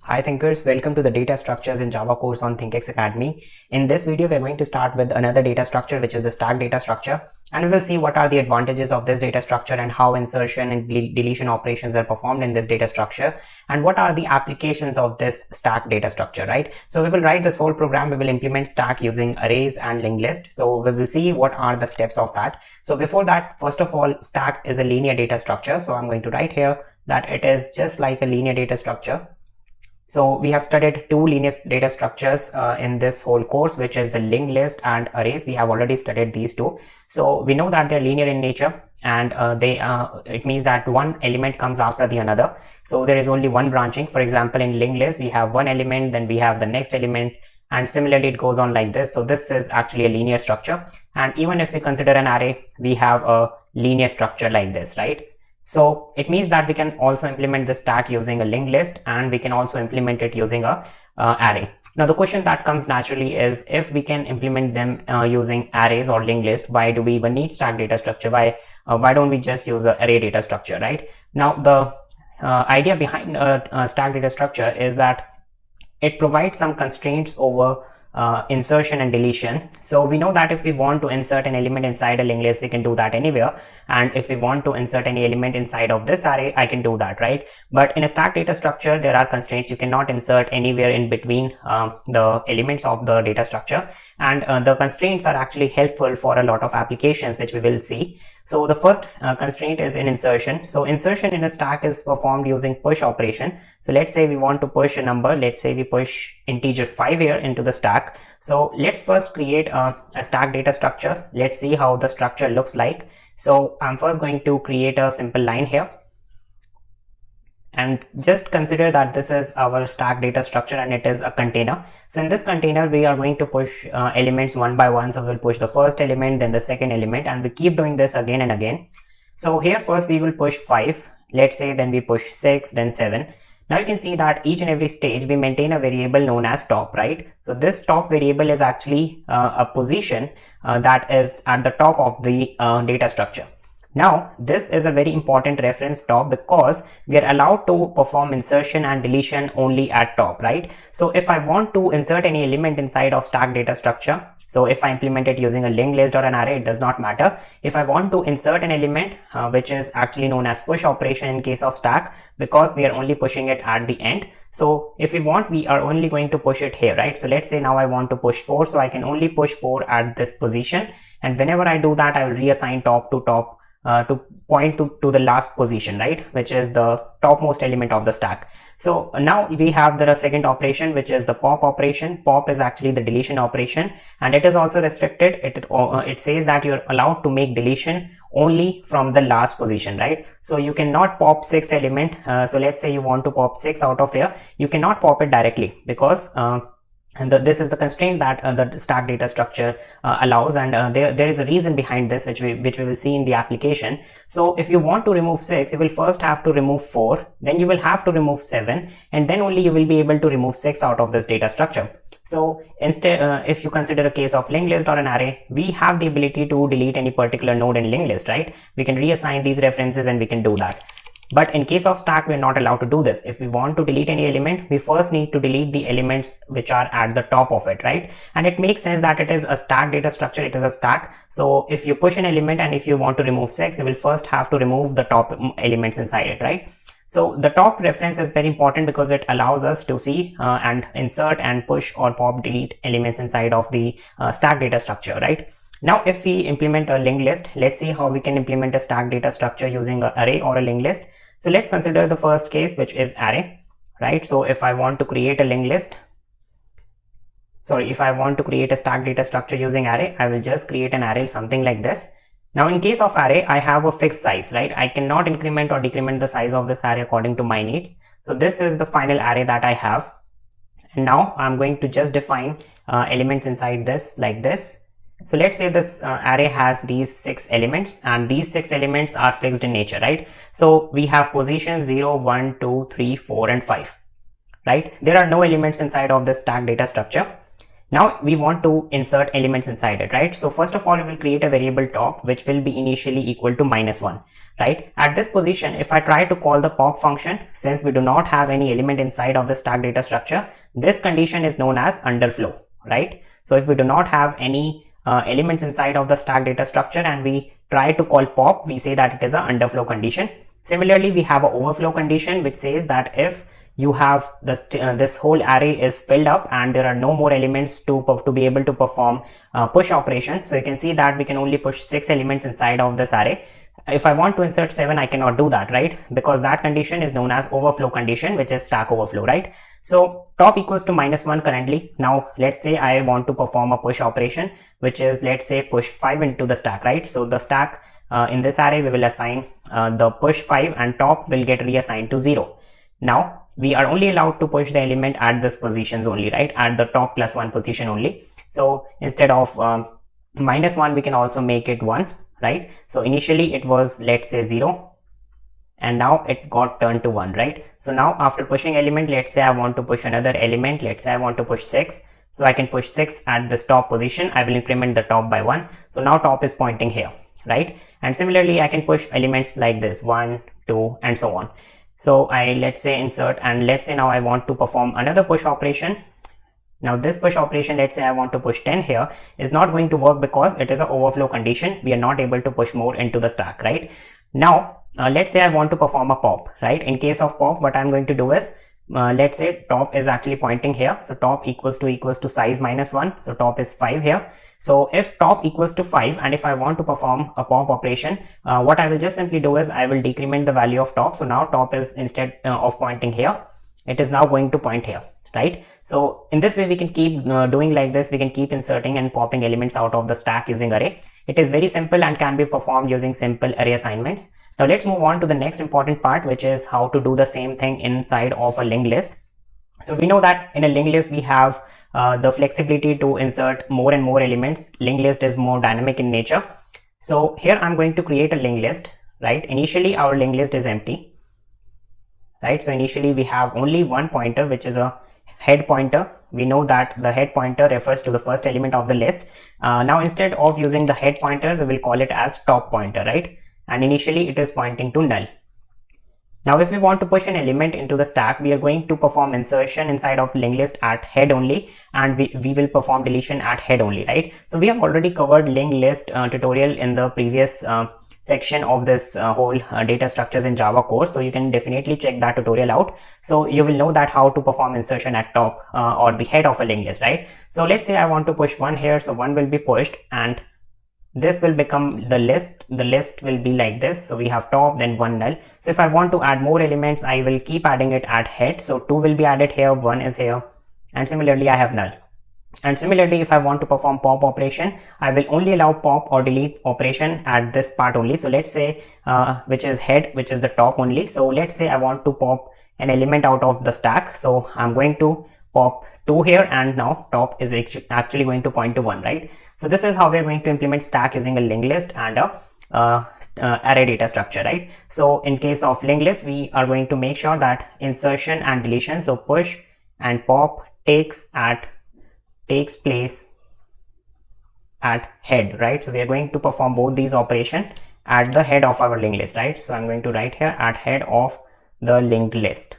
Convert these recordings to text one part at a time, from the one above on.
Hi thinkers, welcome to the data structures in Java course on ThinkX Academy. In this video, we're going to start with another data structure, which is the stack data structure. And we will see what are the advantages of this data structure and how insertion and deletion operations are performed in this data structure. And what are the applications of this stack data structure, right? So we will write this whole program. We will implement stack using arrays and linked list. So we will see what are the steps of that. So before that, first of all, stack is a linear data structure. So I'm going to write here that it is just like a linear data structure. So we have studied two linear data structures in this whole course, which is the linked list and arrays. We have already studied these two. So we know that they're linear in nature, and it means that one element comes after the another. So there is only one branching. For example, in linked list, we have one element, then we have the next element, and similarly it goes on like this. So this is actually a linear structure. And even if we consider an array, we have a linear structure like this, right? So it means that we can also implement the stack using a linked list, and we can also implement it using a array. Now the question that comes naturally is, if we can implement them using arrays or linked list, why do we even need stack data structure? Why don't we just use an array data structure, right? Now the idea behind stack data structure is that it provides some constraints over insertion and deletion. So we know that if we want to insert an element inside a linked list, we can do that anywhere. And if we want to insert any element inside of this array, I can do that, right? But in a stack data structure, there are constraints. You cannot insert anywhere in between the elements of the data structure. And the constraints are actually helpful for a lot of applications, which we will see. So the first constraint is in insertion. So insertion in a stack is performed using push operation. So let's say we want to push a number. Let's say we push integer 5 here into the stack. So let's first create a stack data structure. Let's see how the structure looks like. So I'm first going to create a simple line here. And just consider that this is our stack data structure and it is a container. So in this container, we are going to push elements one by one. So we'll push the first element, then the second element, and we keep doing this again and again. So here first we will push 5, let's say, then we push 6, then 7. Now you can see that each and every stage we maintain a variable known as top, right? So this top variable is actually a position that is at the top of the data structure. Now, this is a very important reference top because we are allowed to perform insertion and deletion only at top, right? So if I want to insert any element inside of stack data structure, so if I implement it using a linked list or an array, it does not matter. If I want to insert an element, which is actually known as push operation in case of stack, because we are only pushing it at the end. So if we want, we are only going to push it here, right? So let's say now I want to push 4, so I can only push 4 at this position. And whenever I do that, I will reassign top to top to point to the last position, right, which is the topmost element of the stack. So now we have the second operation, which is the pop operation. Pop is actually the deletion operation, and it is also restricted. It says that you're allowed to make deletion only from the last position, right? So you cannot pop 6 element. So let's say you want to pop 6 out of here, you cannot pop it directly because and this is the constraint that the stack data structure allows, and there is a reason behind this, which we will see in the application. So if you want to remove 6, you will first have to remove 4, then you will have to remove 7, and then only you will be able to remove 6 out of this data structure. So instead, if you consider a case of linked list or an array, we have the ability to delete any particular node in linked list, right? We can reassign these references and we can do that. But in case of stack, we're not allowed to do this. If we want to delete any element, we first need to delete the elements which are at the top of it, right? And it makes sense that it is a stack data structure. It is a stack. So if you push an element and if you want to remove 6, you will first have to remove the top elements inside it, right? So the top reference is very important because it allows us to see and insert and push or pop delete elements inside of the stack data structure, right? Now, if we implement a linked list, let's see how we can implement a stack data structure using an array or a linked list. So let's consider the first case, which is array, right? So if I want to create a linked list, if I want to create a stack data structure using array, I will just create an array something like this. Now, in case of array, I have a fixed size, right? I cannot increment or decrement the size of this array according to my needs. So this is the final array that I have. And now I'm going to just define elements inside this like this. So let's say this array has these 6 elements, and these 6 elements are fixed in nature, right? So we have positions 0, 1, 2, 3, 4, and 5, right? There are no elements inside of this stack data structure. Now we want to insert elements inside it, right? So first of all, we will create a variable top, which will be initially equal to -1, right? At this position, if I try to call the pop function, since we do not have any element inside of the stack data structure, this condition is known as underflow, right? So if we do not have any elements inside of the stack data structure and we try to call pop, we say that it is an underflow condition. Similarly, we have an overflow condition, which says that if you have this whole array is filled up and there are no more elements to be able to perform push operation. So you can see that we can only push 6 elements inside of this array. If I want to insert 7, I cannot do that, right? Because that condition is known as overflow condition, which is stack overflow, right? So top equals to -1 currently. Now let's say I want to perform a push operation, which is, let's say, push 5 into the stack, right? So the stack in this array, we will assign the push 5 and top will get reassigned to 0. Now we are only allowed to push the element at this positions only, right? At the top +1 position only. So instead of -1, we can also make it 1, right? So initially it was, let's say, 0 and now it got turned to 1, right? So now after pushing element, let's say I want to push another element, let's say I want to push 6. So I can push 6 at this top position. I will increment the top by 1. So now top is pointing here, right? And similarly, I can push elements like this, 1, 2 and so on. So let's say insert, and let's say now I want to perform another push operation. Now this push operation, let's say I want to push 10 here, is not going to work because it is an overflow condition. We are not able to push more into the stack, right? Now let's say I want to perform a pop, right? In case of pop, what I'm going to do is, let's say top is actually pointing here. So top equals to size -1. So top is 5 here. So if top equals to 5 and if I want to perform a pop operation, what I will just simply do is I will decrement the value of top. So now top is, instead of pointing here, it is now going to point here, right? So in this way, we can keep doing like this. We can keep inserting and popping elements out of the stack using array. It is very simple and can be performed using simple array assignments. Now let's move on to the next important part, which is how to do the same thing inside of a linked list. So we know that in a linked list, we have the flexibility to insert more and more elements. Linked list is more dynamic in nature. So here I'm going to create a linked list, right? Initially our linked list is empty, right? So initially we have only one pointer, which is a head pointer. We know that the head pointer refers to the first element of the list. Now instead of using the head pointer, we will call it as top pointer, right? And initially it is pointing to null. Now if we want to push an element into the stack, we are going to perform insertion inside of the linked list at head only, and we will perform deletion at head only, right? So we have already covered linked list tutorial in the previous section of this whole data structures in Java course. So you can definitely check that tutorial out. So you will know that how to perform insertion at top or the head of a linked list, right? So let's say I want to push 1 here. So 1 will be pushed and this will become the list. The list will be like this. So we have top, then 1 null. So if I want to add more elements, I will keep adding it at head. So 2 will be added here, 1 is here, and similarly I have null. And similarly, if I want to perform pop operation, I will only allow pop or delete operation at this part only. So let's say which is head, which is the top only. So let's say I want to pop an element out of the stack. So I'm going to pop 2 here, and now top is actually going to point to 1, right? So this is how we are going to implement stack using a linked list and a array data structure, right? So in case of linked list, we are going to make sure that insertion and deletion, so push and pop takes place at head, right? So we are going to perform both these operations at the head of our linked list, right? So I'm going to write here at head of the linked list,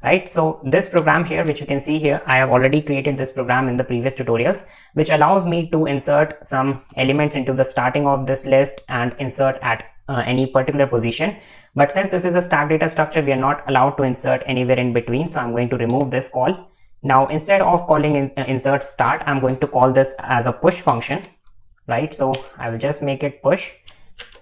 right? So this program here, which you can see here, I have already created this program in the previous tutorials, which allows me to insert some elements into the starting of this list and insert at any particular position. But since this is a stack data structure, we are not allowed to insert anywhere in between. So I'm going to remove this call. Now instead of calling insert start, I'm going to call this as a push function, right? So I will just make it push,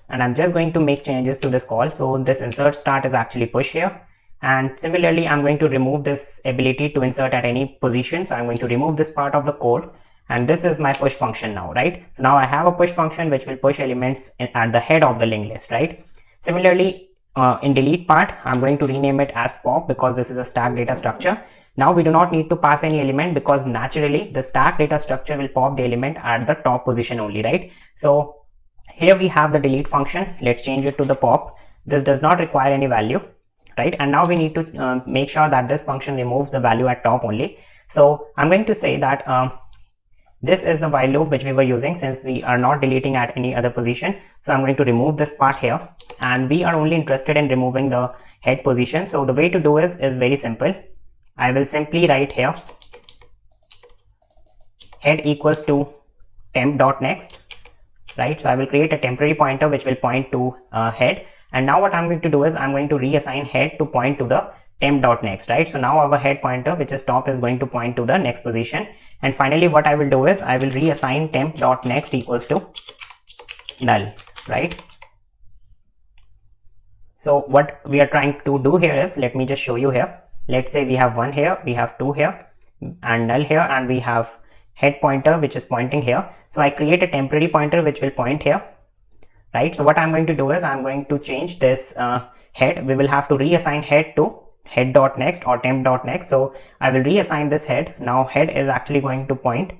and I'm just going to make changes to this call. So this insert start is actually push here. And similarly, I'm going to remove this ability to insert at any position. So I'm going to remove this part of the code, and this is my push function now, right? So now I have a push function which will push elements at the head of the linked list, right? Similarly, in delete part, I'm going to rename it as pop because this is a stack data structure. Now we do not need to pass any element because naturally the stack data structure will pop the element at the top position only, right? So here we have the delete function. Let's change it to the pop. This does not require any value, right? And now we need to make sure that this function removes the value at top only. So I'm going to say that this is the while loop which we were using, since we are not deleting at any other position. So I'm going to remove this part here, and we are only interested in removing the head position. So the way to do is very simple. I will simply write here head equals to temp.next, right? So I will create a temporary pointer which will point to head, and now what I'm going to do is I'm going to reassign head to point to the temp.next, right? So now our head pointer, which is top, is going to point to the next position. And finally what I will do is I will reassign temp.next equals to null, right? So what we are trying to do here is, let me just show you here. Let's say we have 1 here, we have 2 here, and null here, and we have head pointer which is pointing here. So I create a temporary pointer which will point here, right? So what I'm going to do is I'm going to change this head. We will have to reassign head to head.next or temp.next. So I will reassign this head. Now head is actually going to point,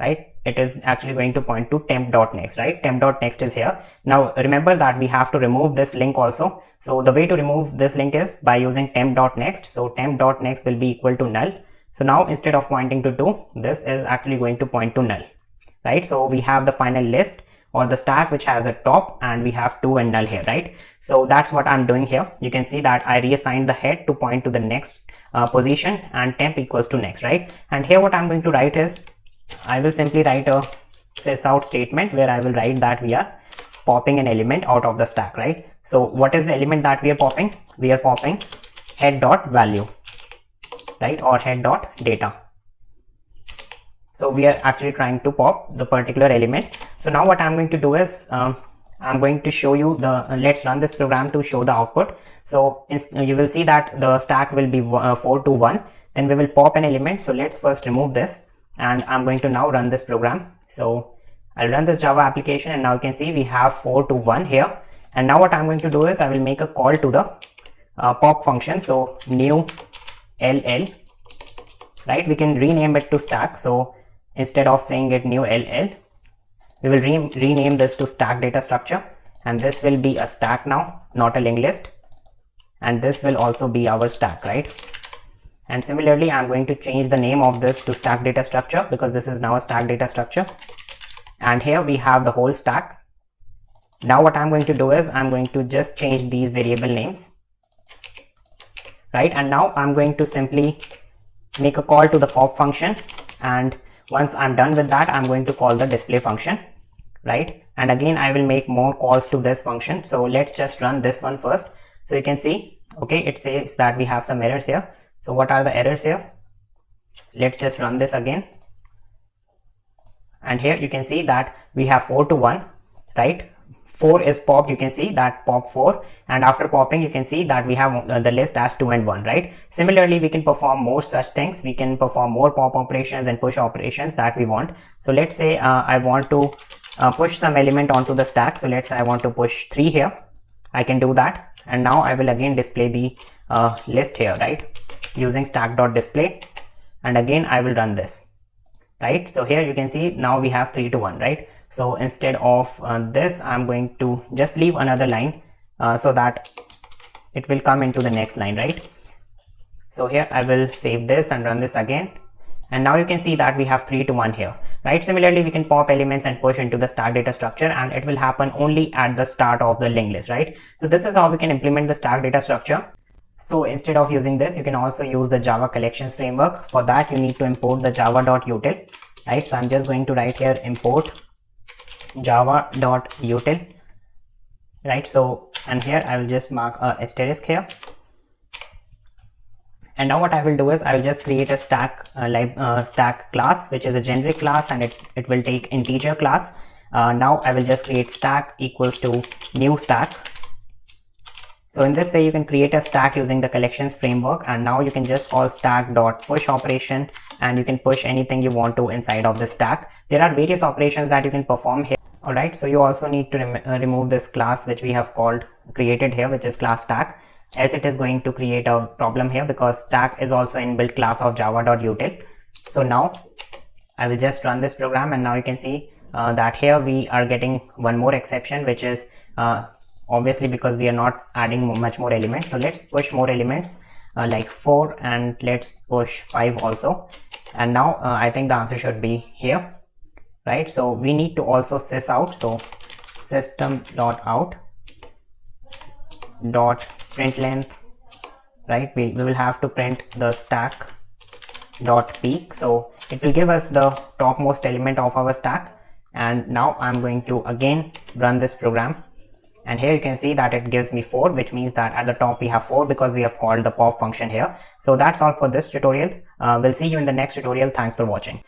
right? It is actually going to point to temp.next, right? Temp.next is here. Now remember that we have to remove this link also. So the way to remove this link is by using temp.next. So temp.next will be equal to null. So now instead of pointing to 2, this is actually going to point to null, right? So we have the final list or the stack which has a top, and we have 2 and null here, right? So that's what I'm doing here. You can see that I reassigned the head to point to the next position, and temp equals to next, right? And here what I'm going to write is, I will simply write a sysout statement where I will write that we are popping an element out of the stack, right? So what is the element that we are popping? We are popping head.value, right, or head.data. So we are actually trying to pop the particular element. So now what I'm going to do is I'm going to show you the let's run this program to show the output. So you will see that the stack will be 4 to 1. Then we will pop an element. So let's first remove this, and I'm going to now run this program. So I'll run this Java application, and now you can see we have 4 to 1 here. And now what I'm going to do is I will make a call to the pop function. So new ll, right? We can rename it to stack. So instead of saying it new ll, we will rename this to stack data structure, and this will be a stack now, not a linked list, and this will also be our stack, right? And similarly I'm going to change the name of this to stack data structure, because this is now a stack data structure, and here we have the whole stack. Now what I'm going to do is I'm going to just change these variable names, right? And now I'm going to simply make a call to the pop function, and once I'm done with that, I'm going to call the display function, right? And again I will make more calls to this function. So let's just run this one first. So you can see, okay, it says that we have some errors here. So what are the errors here? Let's just run this again, and here you can see that we have 4 to 1, right? 4 is popped, you can see that pop 4, and after popping you can see that we have the list as 2 and 1, right? Similarly we can perform more such things. We can perform more pop operations and push operations that we want. So let's say I want to push some element onto the stack. So let's say I want to push 3 here. I can do that, and now I will again display the list here, right, using stack.display, and again I will run this, right? So here you can see now we have 3 to 1, right? So instead of this, I'm going to just leave another line so that it will come into the next line, right? So here I will save this and run this again, and now you can see that we have 3 to 1 here, right? Similarly we can pop elements and push into the stack data structure, and it will happen only at the start of the linked list, right? So this is how we can implement the stack data structure. So instead of using this, you can also use the Java collections framework. For that you need to import the java.util, right? So I'm just going to write here import java.util, right? So, and here I will just mark a asterisk here, and now what I will do is I will just create a stack stack class, which is a generic class, and it will take integer class. Now I will just create stack equals to new stack. So in this way you can create a stack using the collections framework, and now you can just call stack.push operation, and you can push anything you want to inside of the stack. There are various operations that you can perform here. Alright, so you also need to remove this class which we have created here, which is class stack, else it is going to create a problem here, because stack is also inbuilt class of java.util. So now I will just run this program, and now you can see that here we are getting one more exception, which is obviously because we are not adding much more elements. So let's push more elements. like 4, and let's push 5 also. And now I think the answer should be here, right? So we need to also sys out. So system.out print length, right? We will have to print the stack dot peak, so it will give us the topmost element of our stack. And now I'm going to again run this program, and here you can see that it gives me 4, which means that at the top we have 4 because we have called the pop function here. So that's all for this tutorial. We'll see you in the next tutorial. Thanks for watching.